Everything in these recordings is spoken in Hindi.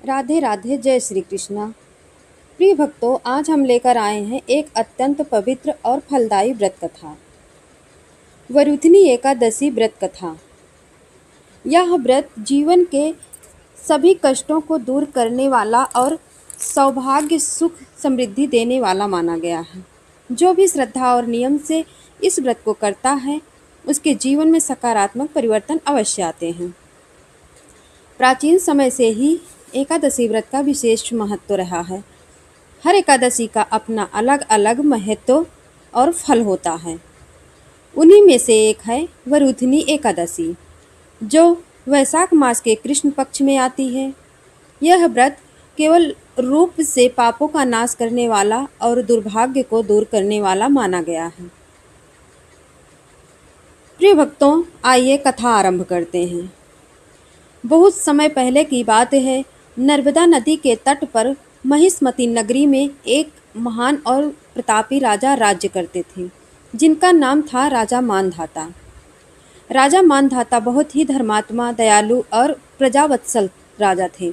राधे राधे, जय श्री कृष्णा। प्रिय भक्तों, आज हम लेकर आए हैं एक अत्यंत पवित्र और फलदायी व्रत कथा, वरुथनी एकादशी व्रत कथा। यह व्रत जीवन के सभी कष्टों को दूर करने वाला और सौभाग्य, सुख, समृद्धि देने वाला माना गया है। जो भी श्रद्धा और नियम से इस व्रत को करता है, उसके जीवन में सकारात्मक परिवर्तन अवश्य आते हैं। प्राचीन समय से ही एकादशी व्रत का विशेष महत्व रहा है। हर एकादशी का अपना अलग अलग महत्व और फल होता है। उन्हीं में से एक है वरुथनी एकादशी, जो वैशाख मास के कृष्ण पक्ष में आती है। यह व्रत केवल रूप से पापों का नाश करने वाला और दुर्भाग्य को दूर करने वाला माना गया है। प्रिय भक्तों, आइए कथा आरंभ करते हैं। बहुत समय पहले की बात है। नर्मदा नदी के तट पर महिष्मती नगरी में एक महान और प्रतापी राजा राज्य करते थे, जिनका नाम था राजा मानधाता। राजा मानधाता बहुत ही धर्मात्मा, दयालु और प्रजावत्सल राजा थे।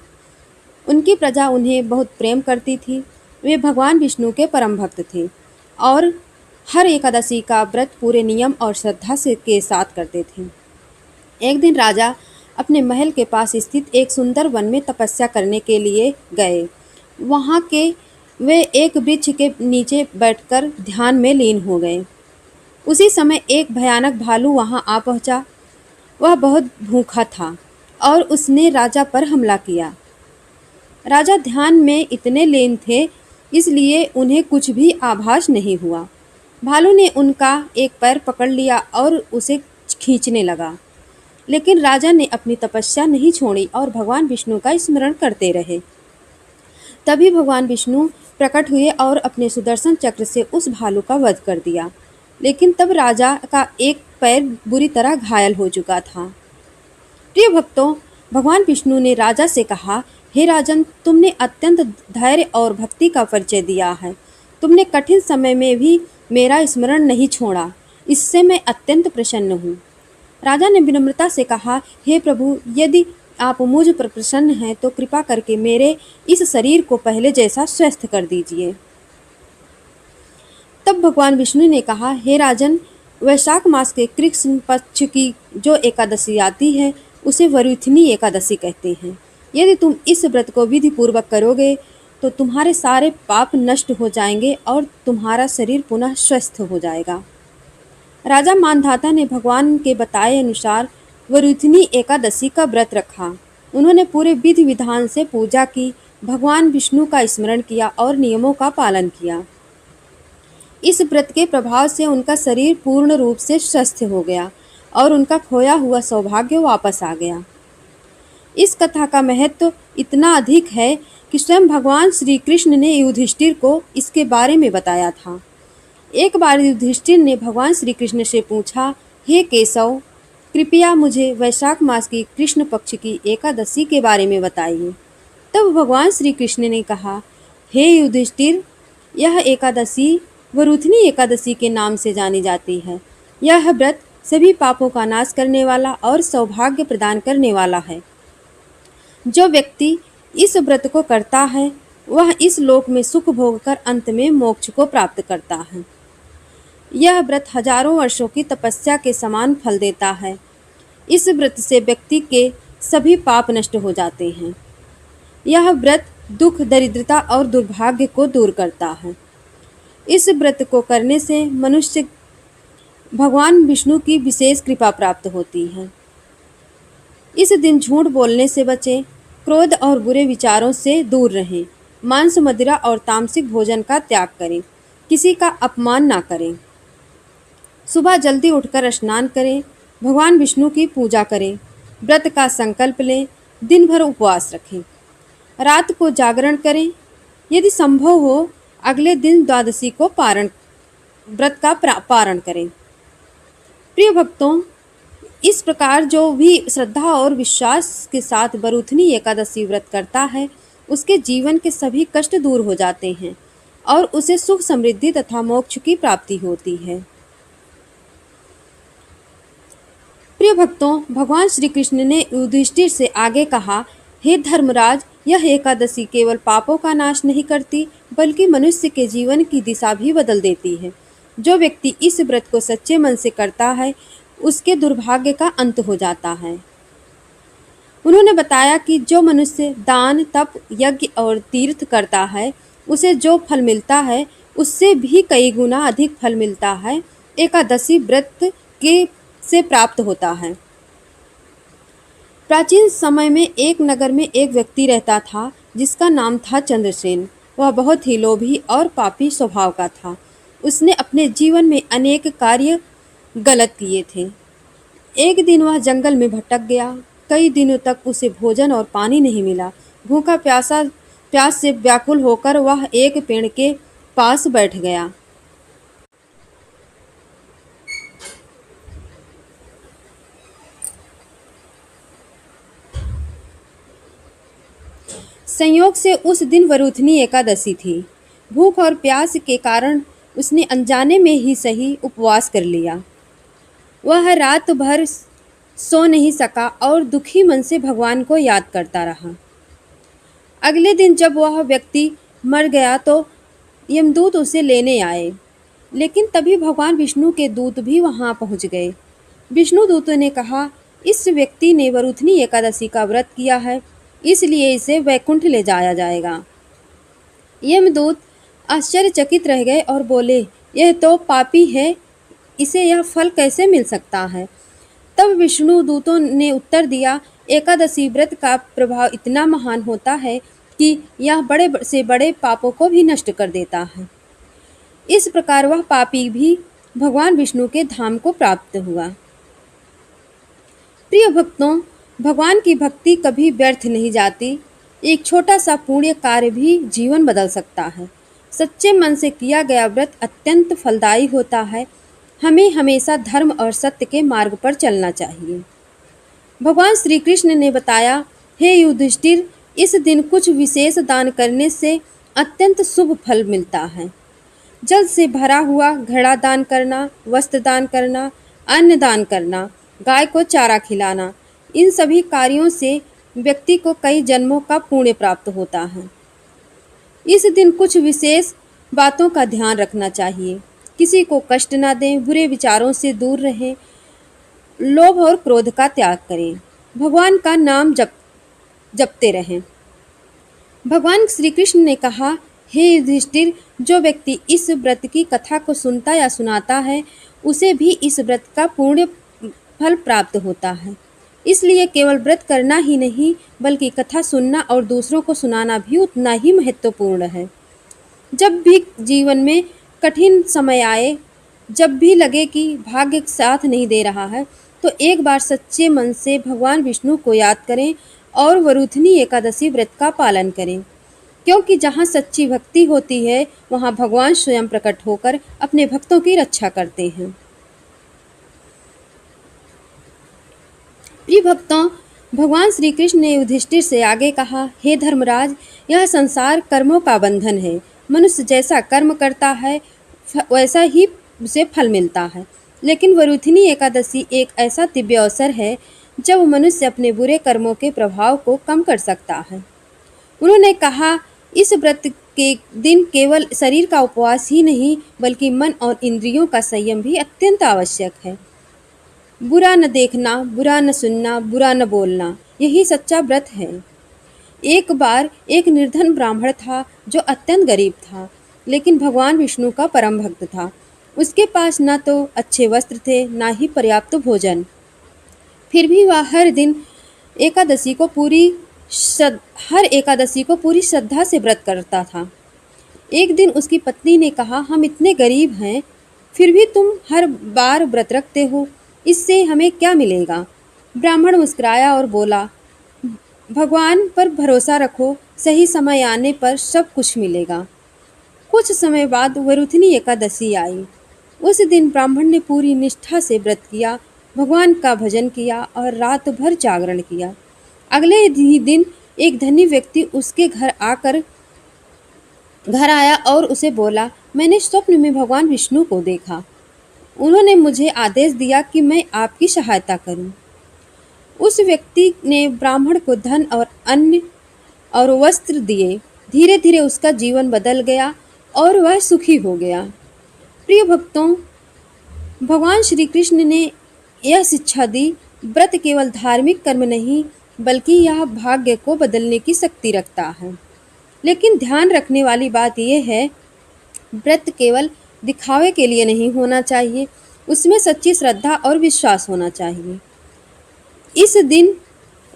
उनकी प्रजा उन्हें बहुत प्रेम करती थी। वे भगवान विष्णु के परम भक्त थे और हर एकादशी का व्रत पूरे नियम और श्रद्धा से के साथ करते थे। एक दिन राजा अपने महल के पास स्थित एक सुंदर वन में तपस्या करने के लिए गए। वहाँ के वे एक वृक्ष के नीचे बैठकर ध्यान में लीन हो गए। उसी समय एक भयानक भालू वहाँ आ पहुँचा। वह बहुत भूखा था और उसने राजा पर हमला किया। राजा ध्यान में इतने लीन थे, इसलिए उन्हें कुछ भी आभास नहीं हुआ। भालू ने उनका एक पैर पकड़ लिया और उसे खींचने लगा, लेकिन राजा ने अपनी तपस्या नहीं छोड़ी और भगवान विष्णु का स्मरण करते रहे। तभी भगवान विष्णु प्रकट हुए और अपने सुदर्शन चक्र से उस भालू का वध कर दिया। लेकिन तब राजा का एक पैर बुरी तरह घायल हो चुका था। प्रिय भक्तों, भगवान विष्णु ने राजा से कहा, हे राजन, तुमने अत्यंत धैर्य और भक्ति का परिचय दिया है। तुमने कठिन समय में भी मेरा स्मरण नहीं छोड़ा। इससे मैं अत्यंत प्रसन्न हूँ। राजा ने विनम्रता से कहा, हे प्रभु, यदि आप मुझ पर प्रसन्न हैं तो कृपा करके मेरे इस शरीर को पहले जैसा स्वस्थ कर दीजिए। तब भगवान विष्णु ने कहा, हे राजन, वैशाख मास के कृष्ण पक्ष की जो एकादशी आती है, उसे वरुथनी एकादशी कहते हैं। यदि तुम इस व्रत को विधि पूर्वक करोगे तो तुम्हारे सारे पाप नष्ट हो जाएंगे और तुम्हारा शरीर पुनः स्वस्थ हो जाएगा। राजा मानधाता ने भगवान के बताए अनुसार वरुथनी एकादशी का व्रत रखा। उन्होंने पूरे विधि विधान से पूजा की, भगवान विष्णु का स्मरण किया और नियमों का पालन किया। इस व्रत के प्रभाव से उनका शरीर पूर्ण रूप से स्वस्थ हो गया और उनका खोया हुआ सौभाग्य वापस आ गया। इस कथा का महत्व इतना अधिक है कि स्वयं भगवान श्री कृष्ण ने युधिष्ठिर को इसके बारे में बताया था। एक बार युधिष्ठिर ने भगवान श्री कृष्ण से पूछा, हे केशव, कृपया मुझे वैशाख मास की कृष्ण पक्ष की एकादशी के बारे में बताइए। तब भगवान श्री कृष्ण ने कहा, हे युधिष्ठिर, यह एकादशी वरुथनी एकादशी के नाम से जानी जाती है। यह व्रत सभी पापों का नाश करने वाला और सौभाग्य प्रदान करने वाला है। जो व्यक्ति इस व्रत को करता है, वह इस लोक में सुख भोगकर अंत में मोक्ष को प्राप्त करता है। यह व्रत हजारों वर्षों की तपस्या के समान फल देता है। इस व्रत से व्यक्ति के सभी पाप नष्ट हो जाते हैं। यह व्रत दुख, दरिद्रता और दुर्भाग्य को दूर करता है। इस व्रत को करने से मनुष्य भगवान विष्णु की विशेष कृपा प्राप्त होती है। इस दिन झूठ बोलने से बचें, क्रोध और बुरे विचारों से दूर रहें, मांस, मदिरा और तामसिक भोजन का त्याग करें, किसी का अपमान ना करें। सुबह जल्दी उठकर स्नान करें, भगवान विष्णु की पूजा करें, व्रत का संकल्प लें, दिन भर उपवास रखें, रात को जागरण करें। यदि संभव हो, अगले दिन द्वादशी को व्रत का पारण करें। प्रिय भक्तों, इस प्रकार जो भी श्रद्धा और विश्वास के साथ वरुथनी एकादशी व्रत करता है, उसके जीवन के सभी कष्ट दूर हो जाते हैं और उसे सुख, समृद्धि तथा मोक्ष की प्राप्ति होती है। प्रिय भक्तों, भगवान श्री कृष्ण ने युधिष्ठिर से आगे कहा, हे धर्मराज, यह एकादशी केवल पापों का नाश नहीं करती, बल्कि मनुष्य के जीवन की दिशा भी बदल देती है। जो व्यक्ति इस व्रत को सच्चे मन से करता है, उसके दुर्भाग्य का अंत हो जाता है। उन्होंने बताया कि जो मनुष्य दान, तप, यज्ञ और तीर्थ करता है, उसे जो फल मिलता है, उससे भी कई गुना अधिक फल मिलता है, एकादशी व्रत के से प्राप्त होता है। प्राचीन समय में एक नगर में एक व्यक्ति रहता था, जिसका नाम था चंद्रसेन। वह बहुत ही लोभी और पापी स्वभाव का था। उसने अपने जीवन में अनेक कार्य गलत किए थे। एक दिन वह जंगल में भटक गया। कई दिनों तक उसे भोजन और पानी नहीं मिला। भूखा प्यासा प्यास से व्याकुल होकर वह एक पेड़ के पास बैठ गया। संयोग से उस दिन वरुथनी एकादशी थी। भूख और प्यास के कारण उसने अनजाने में ही सही उपवास कर लिया। वह रात भर सो नहीं सका और दुखी मन से भगवान को याद करता रहा। अगले दिन जब वह व्यक्ति मर गया तो यमदूत उसे लेने आए, लेकिन तभी भगवान विष्णु के दूत भी वहां पहुंच गए। विष्णु दूत ने कहा, इस व्यक्ति ने वरुथनी एकादशी का व्रत किया है, इसलिए इसे वैकुंठ ले जाया जाएगा। यमदूत आश्चर्यचकित रह गए और बोले, यह तो पापी है, इसे यह फल कैसे मिल सकता है। तब विष्णु दूतों ने उत्तर दिया, एकादशी व्रत का प्रभाव इतना महान होता है कि यह बड़े से बड़े पापों को भी नष्ट कर देता है। इस प्रकार वह पापी भी भगवान विष्णु के धाम को प्राप्त हुआ। प्रिय भक्तों, भगवान की भक्ति कभी व्यर्थ नहीं जाती। एक छोटा सा पुण्य कार्य भी जीवन बदल सकता है। सच्चे मन से किया गया व्रत अत्यंत फलदायी होता है। हमें हमेशा धर्म और सत्य के मार्ग पर चलना चाहिए। भगवान श्री कृष्ण ने बताया, हे युधिष्ठिर, इस दिन कुछ विशेष दान करने से अत्यंत शुभ फल मिलता है। जल से भरा हुआ घड़ा दान करना, वस्त्र दान करना, अन्न दान करना, गाय को चारा खिलाना, इन सभी कार्यों से व्यक्ति को कई जन्मों का पुण्य प्राप्त होता है। इस दिन कुछ विशेष बातों का ध्यान रखना चाहिए। किसी को कष्ट न दें, बुरे विचारों से दूर रहें, लोभ और क्रोध का त्याग करें, भगवान का नाम जपते रहें। भगवान श्री कृष्ण ने कहा, हे युधिष्ठिर, जो व्यक्ति इस व्रत की कथा को सुनता या सुनाता है, उसे भी इस व्रत का पूर्ण फल प्राप्त होता है। इसलिए केवल व्रत करना ही नहीं, बल्कि कथा सुनना और दूसरों को सुनाना भी उतना ही महत्वपूर्ण है। जब भी जीवन में कठिन समय आए, जब भी लगे कि भाग्य साथ नहीं दे रहा है, तो एक बार सच्चे मन से भगवान विष्णु को याद करें और वरुथनी एकादशी व्रत का पालन करें, क्योंकि जहाँ सच्ची भक्ति होती है, वहाँ भगवान स्वयं प्रकट होकर अपने भक्तों की रक्षा करते हैं। प्रिय भक्तों, भगवान श्री कृष्ण ने युधिष्ठिर से आगे कहा, हे धर्मराज, यह संसार कर्मों का बंधन है। मनुष्य जैसा कर्म करता है, वैसा ही उसे फल मिलता है। लेकिन वरुथनी एकादशी एक ऐसा दिव्य अवसर है जब मनुष्य अपने बुरे कर्मों के प्रभाव को कम कर सकता है। उन्होंने कहा, इस व्रत के दिन केवल शरीर का उपवास ही नहीं, बल्कि मन और इंद्रियों का संयम भी अत्यंत आवश्यक है। बुरा न देखना, बुरा न सुनना, बुरा न बोलना, यही सच्चा व्रत है। एक बार एक निर्धन ब्राह्मण था जो अत्यंत गरीब था, लेकिन भगवान विष्णु का परम भक्त था। उसके पास न तो अच्छे वस्त्र थे, न ही पर्याप्त भोजन। फिर भी वह हर एकादशी को पूरी श्रद्धा से व्रत करता था। एक दिन उसकी पत्नी ने कहा, हम इतने गरीब हैं, फिर भी तुम हर बार व्रत रखते हो, इससे हमें क्या मिलेगा। ब्राह्मण मुस्कुराया और बोला, भगवान पर भरोसा रखो, सही समय आने पर सब कुछ मिलेगा। कुछ समय बाद वरुथनी एकादशी आई। उस दिन ब्राह्मण ने पूरी निष्ठा से व्रत किया, भगवान का भजन किया और रात भर जागरण किया। अगले ही दिन एक धनी व्यक्ति उसके घर आया और उसे बोला, मैंने स्वप्न में भगवान विष्णु को देखा। उन्होंने मुझे आदेश दिया कि मैं आपकी सहायता करूं। उस व्यक्ति ने ब्राह्मण को धन और अन्य और वस्त्र दिए। धीरे धीरे उसका जीवन बदल गया और वह सुखी हो गया। प्रिय भक्तों, भगवान श्री कृष्ण ने यह शिक्षा दी, व्रत केवल धार्मिक कर्म नहीं बल्कि यह भाग्य को बदलने की शक्ति रखता है। लेकिन ध्यान रखने वाली बात यह है, व्रत केवल दिखावे के लिए नहीं होना चाहिए, उसमें सच्ची श्रद्धा और विश्वास होना चाहिए। इस दिन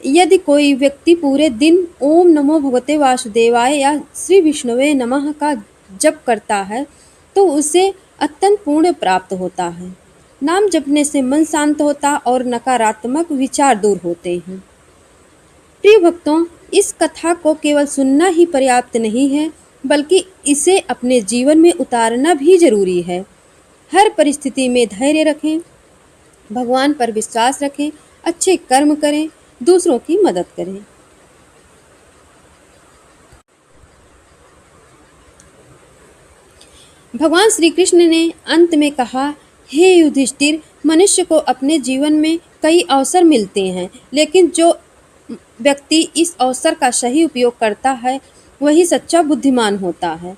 यदि कोई व्यक्ति पूरे दिन ओम नमो भगवते वासुदेवाय या श्री विष्णुवे नमः का जप करता है तो उसे अत्यंत पुण्य प्राप्त होता है। नाम जपने से मन शांत होता और नकारात्मक विचार दूर होते हैं। प्रिय भक्तों, इस कथा को केवल सुनना ही पर्याप्त नहीं है बल्कि इसे अपने जीवन में उतारना भी जरूरी है। हर परिस्थिति में धैर्य रखें, भगवान पर विश्वास रखें, अच्छे कर्म करें, दूसरों की मदद करें। भगवान श्री कृष्ण ने अंत में कहा, हे युधिष्ठिर, मनुष्य को अपने जीवन में कई अवसर मिलते हैं, लेकिन जो व्यक्ति इस अवसर का सही उपयोग करता है वही सच्चा बुद्धिमान होता है।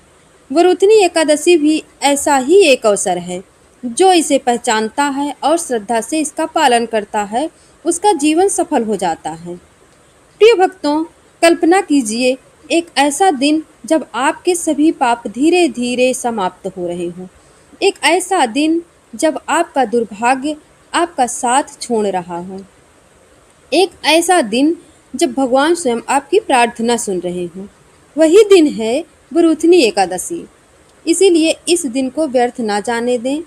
वरुथनी एकादशी भी ऐसा ही एक अवसर है। जो इसे पहचानता है और श्रद्धा से इसका पालन करता है उसका जीवन सफल हो जाता है। प्रिय भक्तों, कल्पना कीजिए एक ऐसा दिन जब आपके सभी पाप धीरे धीरे समाप्त हो रहे हों। एक ऐसा दिन जब आपका दुर्भाग्य आपका साथ छोड़ रहा हो। एक ऐसा दिन जब भगवान स्वयं आपकी प्रार्थना सुन रहे हों। वही दिन है वरुथनी एकादशी। इसीलिए इस दिन को व्यर्थ ना जाने दें।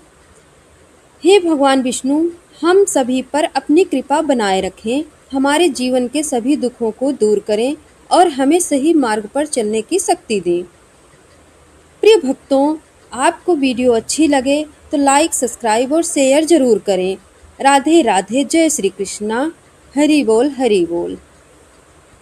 हे भगवान विष्णु, हम सभी पर अपनी कृपा बनाए रखें, हमारे जीवन के सभी दुखों को दूर करें और हमें सही मार्ग पर चलने की शक्ति दें। प्रिय भक्तों, आपको वीडियो अच्छी लगे तो लाइक, सब्सक्राइब और शेयर जरूर करें। राधे राधे, जय श्री कृष्णा। हरि बोल, हरि बोल।